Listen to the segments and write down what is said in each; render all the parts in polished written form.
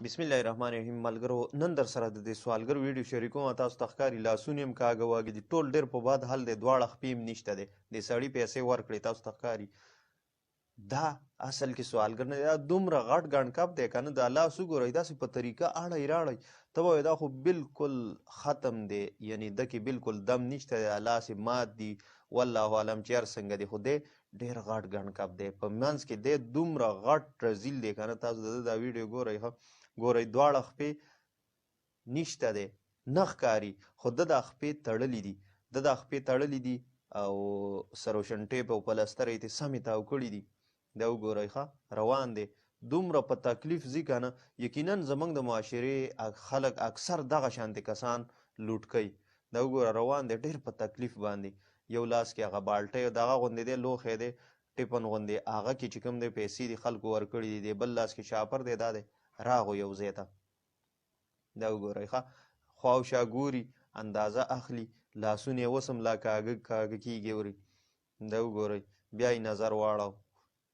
بسم الله الرحمن الرحیم ملګرو نن در سره د سوالګر ویډیو شریکوم تاسو ته ښکاري لاسونه هم کاږه واږه دي ټول ډېر په بد حال دی دواړه خپې هم نشته دی د سړي پیسې ورکړې تاسو ته ښکاري دا اصل کې سوالګر نه دی دا دومره غټ ګڼکپ دی که نه د لاس وګورئ داسې په طریقه اړئ راړئ ته به وایې دا خو بالکل ختم دی یعنې ده کې بالکل دم نشته دی لاس یې مات دي والله عالم چې هر څنګه دی خو دی ډېر غټ ګڼکپ دی په منځ کې دی دومره غټ رزیل دی که نه تاسو د ده دا ویډیو ګورئ ښه ګورئ دواړه خپې نشته دی نه ښکاري خو ده دا خپې تړلي دي ده دا خپې تړلي دي او سروشن ټیپ او پلستر یې سمې تاو کړي دي دا وګورئ ښه روان دی دومره په تکلیف ځي که نه یقینا زموږ د معاشرې خلک اکثر دغه شانتې کسان لوټ کوي دا وګوره روان دی ډېر په تکلیف باندې یو لاس کې هغه بالټۍ دغه غوندې دی لوښی دی ټیپن غوندې هغه کې چې کوم دی پیسې دي خلکو ورکړي دي بل لاس کې شاپر دی دا دی راغو یو ځای ته دا وګورئ ښه خواوشا ګوري اندازه اخلي لاسونه یې اوس هم لا کاږه کاږه کېږي وري دا وګورئ بیا یې نظر واړو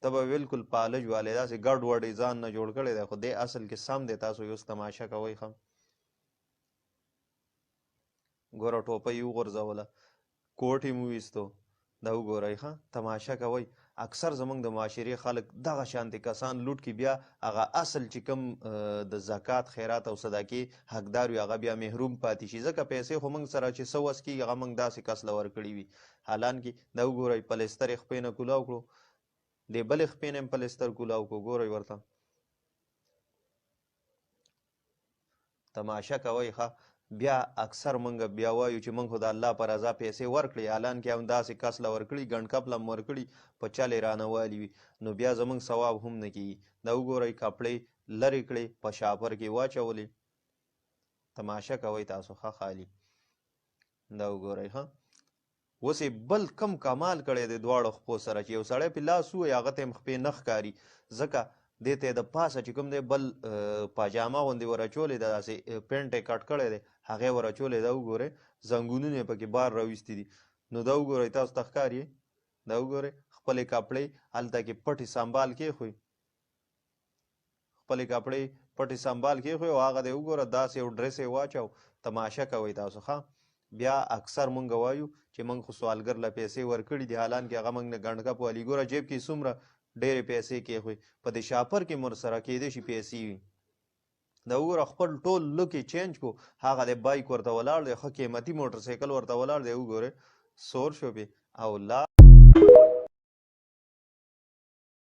ته به بالکل پالج والی داسې ګډ وډ یې ځان نه جوړ کړی دی خو دی اصل کې سم دی تاسو یې اوس تماشه کوئ ښه ګوره ټوپۍ یې وغورځوله کوټ یې وویستو دا وګورئ ښه تماشه کوئ اکثر زموږ د معاشرې خلک دغه شانتې کسان لوټ کړي بیا هغه اصل چې کوم د زکات خیرات او صدقې حقدار وي هغه بیا محروم پاتې شي ځکه پیسې خو موږ سره چې څه وس کېږي هغه موږ داسې کس له ورکړي وي حالانکې دا وګورئ پلستر یې خپې نه کولاو کړو د بلې خپې نه هم پلستر کولاو کړو ګورئ ورته تماشه کوئ ښه بیا اکثر موږ بیا وایو چې موږ خو د الله په رضا پیسې ورکړي حالانکې هم داسې کس له ورکړي ګڼکپ له هم ورکړي په چل یې رانه والي وي نو بیا زموږ ثواب هم نه کېږي دا وګورئ کپړې لرې کړې په شاپر کې واچولې تماشه کوئ تاسو ښه خالي دا وګورئ ښه اوس یې بل کم کمال کړی دی دواړو خپو سره چې یو سړی پې لاس ووایي هغه ته یې خپې نه ښکاري ځکه دې ته یې د پاسه چې کوم دی بل پاجامه غوندې ور اچولی ده داسې پینټ یې کټ کړی دی هغه یې ور اچولی دا وګورئ زنګونونه یې پکې بار راویستي دي نو دا وګورئ تاسو ته ښکاري دا وګورئ خپلې کپړې هلته کې پټې سنبال کېښوئ خپلې کپړې پټې سنبال کېښوئ او هغه دی وګوره داسې یو ډرس یې واچو تماشه کوئ تاسو ښه بیا اکثر مونږ وایو چې مونږ خو سوالګر له پیسې ورکړي دي حالانکې هغه مونږ نه ګڼکپ والي ګوره جیب کې څومره ډېرې پیسې کېښوئ په دې شاپر کې مور سره کېدای شي پیسې وي دا وګوره خپل ټول لوک یې چینج کو هغه د بایک ورته ولاړ دی ښه قیمتي موټر سایکل ورته ولاړ دی وګورئ سور شو پې او لا